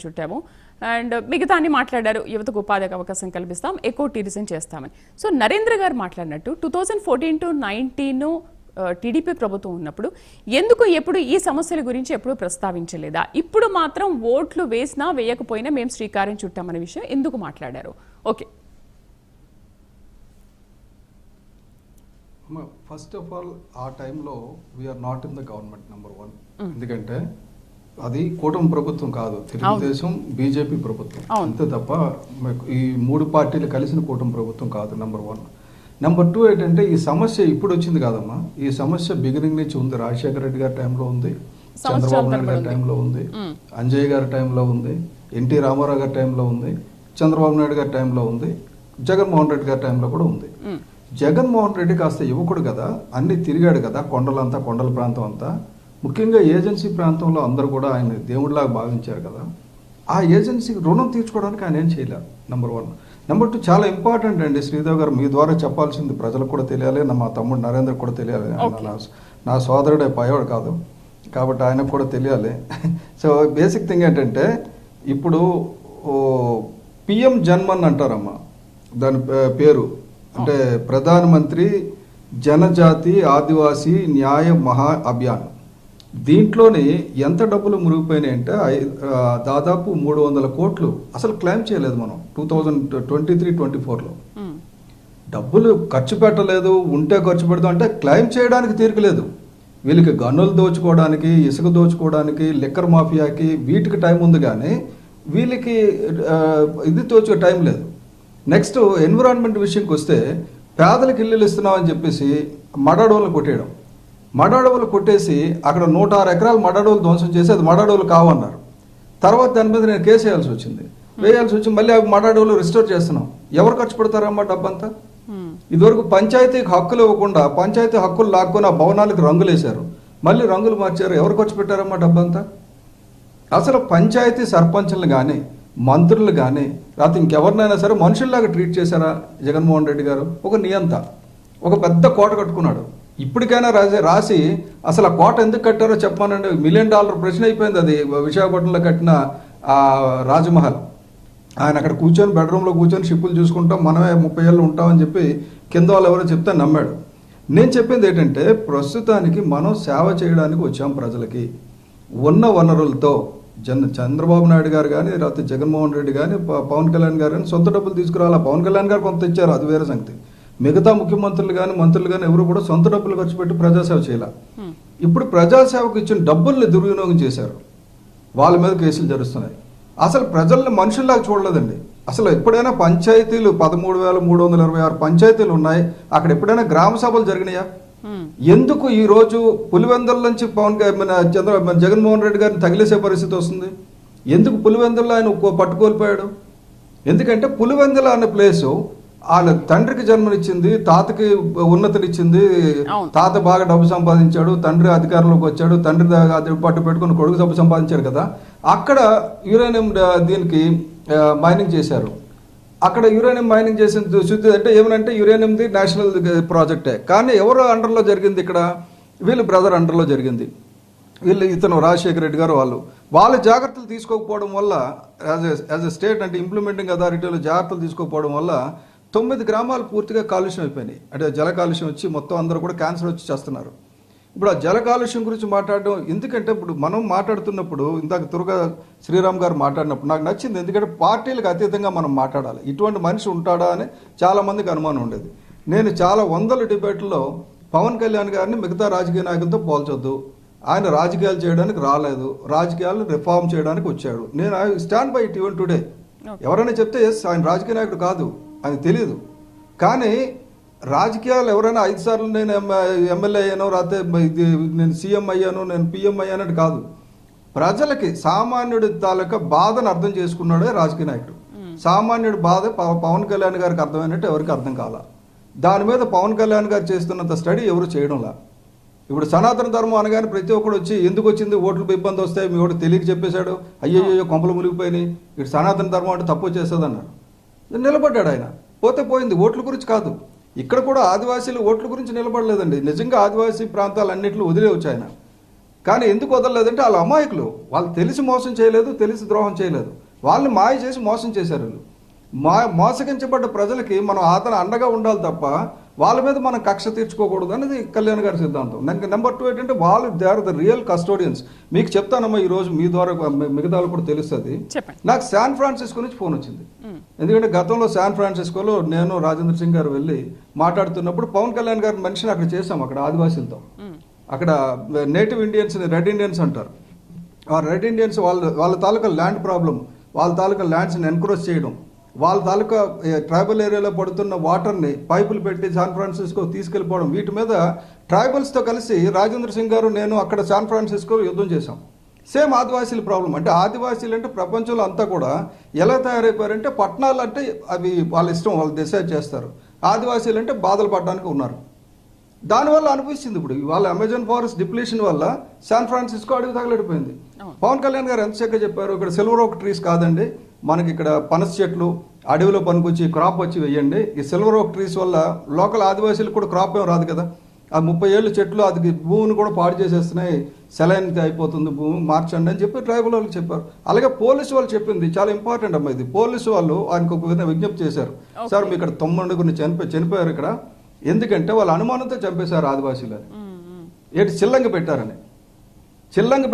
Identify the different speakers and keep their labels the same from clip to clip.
Speaker 1: చుట్టాము and మిగతాన్ని మాట్లాడారు. యువతకు ఉపాధి అవకాశం కల్పిస్తాం, ఎకో టూరిజం చేస్తామని. సో నరేంద్ర గారు మాట్లాడినట్టు 2014 to 19 టీడీపీ ప్రభుత్వం ఉన్నప్పుడు ఎందుకు ఎప్పుడు ఈ సమస్యల గురించి ఎప్పుడు ప్రస్తావించలేదా? ఇప్పుడు మాత్రం ఓట్లు వేసినా వేయకపోయినా మేము శ్రీకారం చుట్టామనే విషయం ఎందుకు మాట్లాడారు? ఓకే,
Speaker 2: ఫస్ట్ ఆఫ్ ఆల్ ఆ టైంలో we are not in the government number 1. ఎందుకంటే అది కూటమి ప్రభుత్వం కాదు, తెలుగుదేశం బీజేపీ ప్రభుత్వం అంతే తప్ప ఈ మూడు పార్టీలు కలిసిన కూటమి ప్రభుత్వం కాదు. నెంబర్ 1. నెంబర్ 2 ఏంటంటే ఈ సమస్య ఇప్పుడు వచ్చింది కాదమ్మా, ఈ సమస్య బిగినింగ్ నుంచి ఉంది. రాజశేఖర రెడ్డి గారి టైంలో ఉంది, చంద్రబాబు నాయుడు గారి టైంలో ఉంది, అంజయ్ గారి టైంలో ఉంది, ఎన్టీ రామారావు గారి టైంలో ఉంది, చంద్రబాబు నాయుడు గారి టైంలో ఉంది, జగన్మోహన్ రెడ్డి గారి టైంలో కూడా ఉంది. జగన్మోహన్ రెడ్డి కాస్త యువకుడు కదా, అన్ని తిరిగాడు కదా, కొండల ప్రాంతం అంతా, ముఖ్యంగా ఏజెన్సీ ప్రాంతంలో అందరూ కూడా ఆయన దేవుడిలాగా భావించారు కదా. ఆ ఏజెన్సీకి రుణం తీర్చుకోవడానికి ఆయన ఏం చేయలేరు. నెంబర్ 1. నెంబర్ 2 చాలా ఇంపార్టెంట్ అండి శ్రీదేవి గారు, మీ ద్వారా చెప్పాల్సింది ప్రజలకు కూడా తెలియాలి, మా తమ్ముడు నరేంద్ర కూడా తెలియాలి. నా సోదరుడే పయోడు కాదు కాబట్టి ఆయనకు కూడా తెలియాలి. సో బేసిక్ థింగ్ ఏంటంటే ఇప్పుడు పిఎం జన్మన్ అంటారమ్మా, దాని పేరు అంటే ప్రధానమంత్రి జనజాతి ఆదివాసీ న్యాయ మహా అభియాన్. దీంట్లోని ఎంత డబ్బులు మురిగిపోయినాయి అంటే దాదాపు 300 కోట్లు అసలు క్లెయిమ్ చేయలేదు మనం 2023-24లో. డబ్బులు ఖర్చు పెట్టలేదు, ఉంటే ఖర్చు పెడతాం అంటే క్లెయిమ్ చేయడానికి తీరికలేదు. వీళ్ళకి గన్నులు దోచుకోవడానికి, ఇసుక దోచుకోవడానికి, లిక్కర్ మాఫియాకి వీటికి టైం ఉంది, కానీ వీళ్ళకి ఇది దోచుకో టైం లేదు. నెక్స్ట్ ఎన్విరాన్మెంట్ విషయంకి వస్తే పేదలకు ఇల్లులు ఇస్తున్నామని చెప్పేసి మడాడోళ్ళు కొట్టేయడం, మడాడవులు కొట్టేసి అక్కడ 106 ఎకరాలు మడాడవులు ధ్వంసం చేసి అది మడాడవులు కావన్నారు. తర్వాత దాని మీద నేను కేసు వేయాల్సి వచ్చి మళ్ళీ అవి మడాడవులు రిస్టోర్ చేస్తున్నాం. ఎవరు ఖర్చు పెడతారమ్మా డబ్బంతా? ఇదివరకు పంచాయతీకి హక్కులు ఇవ్వకుండా పంచాయతీ హక్కులు లాక్కొని ఆ భవనాలకు రంగులు వేశారు, మళ్ళీ రంగులు మార్చారు. ఎవరు ఖర్చు పెట్టారమ్మా డబ్బంతా? అసలు పంచాయతీ సర్పంచ్లు కానీ మంత్రులు కానీ లేకపోతే ఇంకెవరినైనా సరే మనుషుల్లాగా ట్రీట్ చేశారా జగన్మోహన్ రెడ్డి గారు? ఒక నియంత ఒక పెద్ద కోట కట్టుకున్నాడు. ఇప్పటికైనా రాసి అసలు ఆ కోట ఎందుకు కట్టారో చెప్పానండి. $1 మిలియన్ ప్రశ్న అయిపోయింది. అది విశాఖపట్నంలో కట్టిన రాజమహల్. ఆయన అక్కడ కూర్చొని బెడ్రూమ్లో కూర్చొని షిప్పులు చూసుకుంటాం, మనమే 30 ఏళ్ళు ఉంటామని చెప్పి కింద వాళ్ళు ఎవరో చెప్తే నమ్మాడు. నేను చెప్పింది ఏంటంటే ప్రస్తుతానికి మనం సేవ చేయడానికి వచ్చాం ప్రజలకి. ఉన్న వనరులతో చంద్రబాబు నాయుడు గారు కానీ లేకపోతే జగన్మోహన్ రెడ్డి కానీ పవన్ కళ్యాణ్ గారు కానీ సొంత డబ్బులు తీసుకురావాలా. పవన్ కళ్యాణ్ గారు కొంత ఇచ్చారు, అది వేరే సంగతి. మిగతా ముఖ్యమంత్రులు కానీ మంత్రులు కానీ ఎవరు కూడా సొంత డబ్బులు ఖర్చు పెట్టి ప్రజాసేవ చేయాల. ఇప్పుడు ప్రజాసేవకు ఇచ్చిన డబ్బుల్ని దుర్వినియోగం చేశారు, వాళ్ళ మీద కేసులు జరుస్తున్నాయి. అసలు ప్రజల్ని మనుషుల్లాగా చూడలేదండి. అసలు ఎప్పుడైనా పంచాయతీలు 13,326 పంచాయతీలు ఉన్నాయి, అక్కడ ఎప్పుడైనా గ్రామ సభలు జరిగినాయా? ఎందుకు ఈ రోజు పులివెందుల నుంచి జగన్మోహన్ రెడ్డి గారిని తగిలేసే పరిస్థితి వస్తుంది? ఎందుకు పులివెందుల్లో ఆయన పట్టుకోల్పోయాడు? ఎందుకంటే పులివెందుల అనే ప్లేసు వాళ్ళ తండ్రికి జన్మనిచ్చింది, తాతకి ఉన్నతినిచ్చింది. తాత బాగా డబ్బు సంపాదించాడు, తండ్రి అధికారంలోకి వచ్చాడు, తండ్రి పట్టు పెట్టుకుని కొడుకు డబ్బు సంపాదించాడు కదా. అక్కడ యురేనియం దీనికి మైనింగ్ చేశారు. అక్కడ యురేనియం మైనింగ్ చేసిన శుద్ధి అంటే ఏమనంటే యురేనియంది నేషనల్ ప్రాజెక్టే, కానీ ఎవరు అండర్లో జరిగింది? ఇక్కడ వీళ్ళు బ్రదర్ అండర్లో జరిగింది. ఇతను రాజశేఖర రెడ్డి గారు వాళ్ళు జాగ్రత్తలు తీసుకోకపోవడం వల్ల యాజ్ ఎ స్టేట్ అంటే ఇంప్లిమెంటింగ్ అథారిటీలు జాగ్రత్తలు తీసుకోకపోవడం వల్ల 9 గ్రామాలు పూర్తిగా కాలుష్యం అయిపోయినాయి. అంటే జల కాలుష్యం వచ్చి మొత్తం అందరూ కూడా క్యాన్సర్ వచ్చి చేస్తున్నారు. ఇప్పుడు ఆ జల కాలుష్యం గురించి మాట్లాడడం ఎందుకంటే ఇప్పుడు మనం మాట్లాడుతున్నప్పుడు ఇందాక తురగా శ్రీరామ్ గారు మాట్లాడినప్పుడు నాకు నచ్చింది. ఎందుకంటే పార్టీలకు అతీతంగా మనం మాట్లాడాలి. ఇటువంటి మనిషి ఉంటాడా అని చాలా మందికి అనుమానం ఉండేది. నేను చాలా 100 డిబేట్లలో పవన్ కళ్యాణ్ గారిని మిగతా రాజకీయ నాయకులతో పోల్చొద్దు, ఆయన రాజకీయాలు చేయడానికి రాలేదు, రాజకీయాలు రిఫార్మ్ చేయడానికి వచ్చాడు. నేను I stand by it even today. ఎవరైనా చెప్తే ఎస్ ఆయన రాజకీయ నాయకుడు కాదు అని తెలియదు, కానీ రాజకీయాలు ఎవరైనా 5 సార్లు నేను ఎమ్మెల్యే అయ్యాను, రాతే నేను సీఎం అయ్యాను, నేను పిఎం అయ్యానని కాదు. ప్రజలకి సామాన్యుడి తాలూకా బాధను అర్థం చేసుకున్నాడే రాజకీయ నాయకుడు. సామాన్యుడి బాధ పవన్ కళ్యాణ్ గారికి అర్థమైనట్టు ఎవరికి అర్థం కాల. దాని మీద పవన్ కళ్యాణ్ గారు చేస్తున్నంత స్టడీ ఎవరు చేయడంలా. ఇప్పుడు సనాతన ధర్మం అనగానే ప్రతి ఒక్కడు వచ్చి ఎందుకు వచ్చింది, ఓట్లు ఇబ్బంది వస్తాయి, మీ వాడు తెలియక చెప్పేశాడు, అయ్యయ్యో కొంపలు మునిగిపోయినాయి, ఇటు సనాతన ధర్మం అంటే తప్పు చేస్తుంది అన్నాడు. నిలబడ్డాడు ఆయన. పోతే పోయింది, ఓట్ల గురించి కాదు. ఇక్కడ కూడా ఆదివాసీలు ఓట్ల గురించి నిలబడలేదండి. నిజంగా ఆదివాసీ ప్రాంతాలన్నింటిలో వదిలేవచ్చు ఆయన. కానీ ఎందుకు వదలలేదంటే వాళ్ళ అమాయకులు, వాళ్ళు తెలిసి మోసం చేయలేదు, తెలిసి ద్రోహం చేయలేదు, వాళ్ళని మాయ చేసి మోసం చేశారు. వీళ్ళు మోసగించబడ్డ ప్రజలకి మనం అతను అండగా ఉండాలి తప్ప వాళ్ళ మీద మనం కక్ష తీర్చుకోకూడదు అనేది కళ్యాణ్ గారి సిద్ధాంతం. నెంబర్ 2 ఏంటంటే వాళ్ళు they are the real custodians. మీకు చెప్తానమ్మా, ఈ రోజు మీ ద్వారా మిగతా కూడా తెలుస్తుంది. నాకు శాన్ ఫ్రాన్సిస్కో నుంచి ఫోన్ వచ్చింది. ఎందుకంటే గతంలో శాన్ ఫ్రాన్సిస్కోలో నేను రాజేంద్ర సింగ్ గారు వెళ్ళి మాట్లాడుతున్నప్పుడు పవన్ కళ్యాణ్ గారి మనిషిని అక్కడ చేశాం, అక్కడ ఆదివాసీలతో. అక్కడ నేటివ్ ఇండియన్స్, రెడ్ ఇండియన్స్ అంటారు. ఆ రెడ్ ఇండియన్స్ వాళ్ళ తాలూకా ల్యాండ్ ప్రాబ్లం, వాళ్ళ తాలూకా ల్యాండ్స్ని ఎన్క్రోచ్ చేయడం, వాళ్ళ తాలూకా ట్రైబల్ ఏరియాలో పడుతున్న వాటర్ని పైపులు పెట్టి శాన్ ఫ్రాన్సిస్కో తీసుకెళ్ళిపోవడం, వీటి మీద ట్రైబల్స్తో కలిసి రాజేంద్ర సింగ్ గారు నేను అక్కడ శాన్ ఫ్రాన్సిస్కోలో యుద్ధం చేశాం. సేమ్ ఆదివాసీల ప్రాబ్లం. అంటే ఆదివాసీలు అంటే ప్రపంచంలో అంతా కూడా ఎలా తయారైపోయారంటే పట్టణాలు అంటే అవి వాళ్ళ ఇష్టం, వాళ్ళు డిసైడ్ చేస్తారు. ఆదివాసీలు అంటే బాధలు పడడానికి ఉన్నారు. దానివల్ల అనిపిస్తుంది ఇప్పుడు వాళ్ళ అమెజాన్ ఫారెస్ట్ డిప్లీషన్ వల్ల శాన్ ఫ్రాన్సిస్కో అడుగు తగలడిపోయింది. పవన్ కళ్యాణ్ గారు ఎంత చక్కగా చెప్పారు, ఇక్కడ సిల్వర్ ఓక్ ట్రీస్ కాదండి, మనకి ఇక్కడ పనస చెట్లు అడవిలో పనికొచ్చి క్రాప్ వచ్చి వేయండి. ఈ సిల్వర్ ఓక్ ట్రీస్ వల్ల లోకల్ ఆదివాసీలకు కూడా క్రాప్ ఏం రాదు కదా. ఆ 30 ఏళ్ళు చెట్లు అది భూమిని కూడా పాడు చేసేస్తున్నాయి, సెలైన్ అయిపోతుంది భూమి, మార్చండి అని చెప్పి ట్రైబల్ వాళ్ళు చెప్పారు. అలాగే పోలీసు వాళ్ళు చెప్పింది చాలా ఇంపార్టెంట్ అమ్మా. ఇది పోలీసు వాళ్ళు ఆయనకు ఒక విధంగా విజ్ఞప్తి చేశారు, సార్ మీ ఇక్కడ 9 చనిపోయారు ఇక్కడ, ఎందుకంటే వాళ్ళ అనుమానంతో చంపేశారు ఆదివాసీలని, ఏంటి చిల్లంగా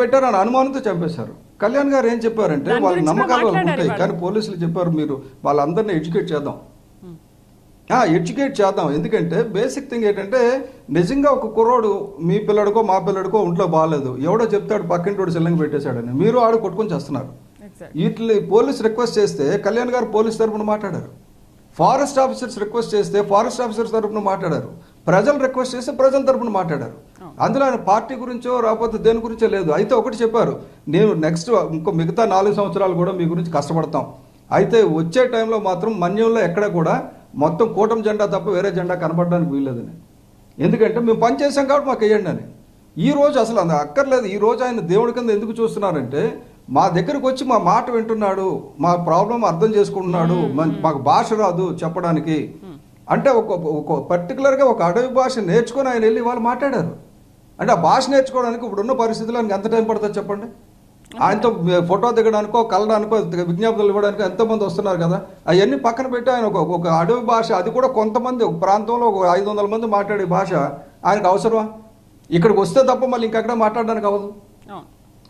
Speaker 2: పెట్టారని అనుమానంతో చంపేశారు. కళ్యాణ్ గారు ఏం చెప్పారంటే వాళ్ళ నమ్మకాలు వాళ్ళకు ఉంటాయి, కానీ పోలీసులు చెప్పారు మీరు వాళ్ళందరినీ ఎడ్యుకేట్ చేద్దాం. ఎందుకంటే బేసిక్ థింగ్ ఏంటంటే నిజంగా ఒక కుర్రోడు మీ పిల్లడికో మా పిల్లడికో ఒంట్లో బాగాలేదు, ఎవడో చెప్తాడు పక్కింటోడు చిల్లంగా పెట్టేశాడని, మీరు ఆడు కొట్టుకొని చేస్తున్నారు. వీటిని పోలీసు రిక్వెస్ట్ చేస్తే కళ్యాణ్ గారు పోలీసు తరఫున మాట్లాడారు, ఫారెస్ట్ ఆఫీసర్స్ రిక్వెస్ట్ చేస్తే ఫారెస్ట్ ఆఫీసర్స్ తరఫున మాట్లాడారు, ప్రజలు రిక్వెస్ట్ చేస్తే ప్రజల తరఫున మాట్లాడారు. అందులో ఆయన పార్టీ గురించో రాకపోతే దేని గురించో లేదు. అయితే ఒకటి చెప్పారు, నేను నెక్స్ట్ ఇంకో మిగతా 4 సంవత్సరాలు కూడా మీ గురించి కష్టపడతాం, అయితే వచ్చే టైంలో మాత్రం మన్యంలో ఎక్కడ కూడా మొత్తం కూటమి జెండా తప్ప వేరే జెండా కనబడడానికి వీల్లేదని, ఎందుకంటే మేము పని చేసాం కాబట్టి మాకు వేయండి అని. ఈ రోజు అసలు అంత అక్కర్లేదు. ఈ రోజు ఆయన దేవుడి కింద ఎందుకు చూస్తున్నారంటే మా దగ్గరకు వచ్చి మా మాట వింటున్నాడు, మా ప్రాబ్లం అర్థం చేసుకుంటున్నాడు, మాకు భాష రాదు చెప్పడానికి అంటే ఒక పర్టికులర్గా ఒక అడవి భాష నేర్చుకొని ఆయన వెళ్ళి వాళ్ళు మాట్లాడారు. అంటే ఆ భాష నేర్చుకోవడానికి ఇప్పుడున్న పరిస్థితుల్లో ఆయనకి ఎంత టైం పడుతుంది చెప్పండి. ఆయనతో ఫోటో దిగడానికో కలడానికో విజ్ఞాపనలు ఇవ్వడానికో ఎంతోమంది వస్తున్నారు కదా, అవన్నీ పక్కన పెట్టి ఆయన ఒక అడవి భాష, అది కూడా కొంతమంది ఒక ప్రాంతంలో ఒక 500 మంది మాట్లాడే భాష ఆయనకు అవసరమా? ఇక్కడికి వస్తే తప్ప మళ్ళీ ఇంకెక్కడ మాట్లాడడానికి అవ్వదు.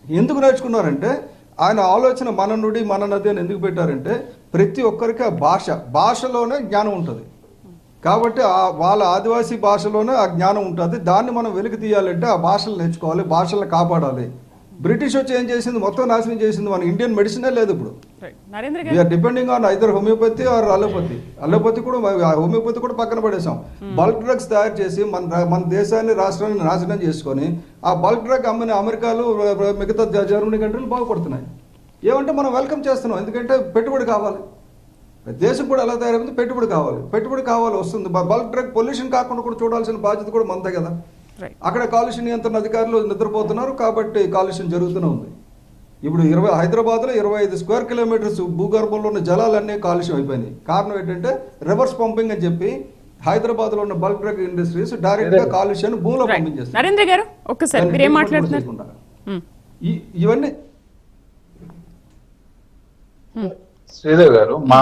Speaker 2: ఎందుకు నేర్చుకున్నారంటే ఆయన ఆలోచన మన నుడి మన నది అని ఎందుకు పెట్టారంటే ప్రతి ఒక్కరికి ఆ భాషలోనే జ్ఞానం ఉంటుంది కాబట్టి వాళ్ళ ఆదివాసీ భాషలోనే ఆ జ్ఞానం ఉంటుంది. దాన్ని మనం వెలికి తీయాలంటే ఆ భాషలు నేర్చుకోవాలి, భాషలను కాపాడాలి. బ్రిటిష్ వచ్చి ఏం చేసింది, మొత్తం నాశనం చేసింది. మన ఇండియన్ మెడిసినే లేదు ఇప్పుడు. We are depending on either homeopathy or allopathy కూడా, హోమియోపతి కూడా పక్కన పడేసాం. బల్క్ డ్రగ్స్ తయారు చేసి మన దేశాన్ని రాష్ట్రాన్ని నాశనం చేసుకొని ఆ బల్క్ డ్రగ్ అమ్మిన అమెరికాలు మిగతా జర్మనీ కంట్రీలు బాగుపడుతున్నాయి. ఏమంటే మనం వెల్కమ్ చేస్తున్నాం, ఎందుకంటే పెట్టుబడి కావాలి. దేశం కూడా ఎలా తయారైంది, పెట్టుబడి కావాలి వస్తుంది. బల్క్ డ్రగ్ పొల్యూషన్ కాకుండా కూడా చూడాల్సిన బాధ్యత కూడా మనదే కదా. అక్కడ కాలుష్య నియంత్రణ అధికారులు నిద్రపోతున్నారు కాబట్టి కాలుష్యం జరుగుతూనే ఉంది. ఇప్పుడు హైదరాబాద్లో 25 స్క్వేర్ కిలోమీటర్స్ భూగర్భంలో ఉన్న జలాలన్నీ కాలుష్యం అయిపోయినాయి. కారణం ఏంటంటే రివర్స్ పంపింగ్ అని చెప్పి హైదరాబాద్లో ఉన్న బల్క్ డ్రగ్ ఇండస్ట్రీస్ డైరెక్ట్ గా కాలుష్యాన్ని భూమిలో పంపించేస్తారు.
Speaker 1: నరేంద్ర గారు ఒక్కసారి మీరు ఏం మాట్లాడుతున్నారు?
Speaker 2: ఇవన్నీ
Speaker 3: శ్రీదేవి గారు మా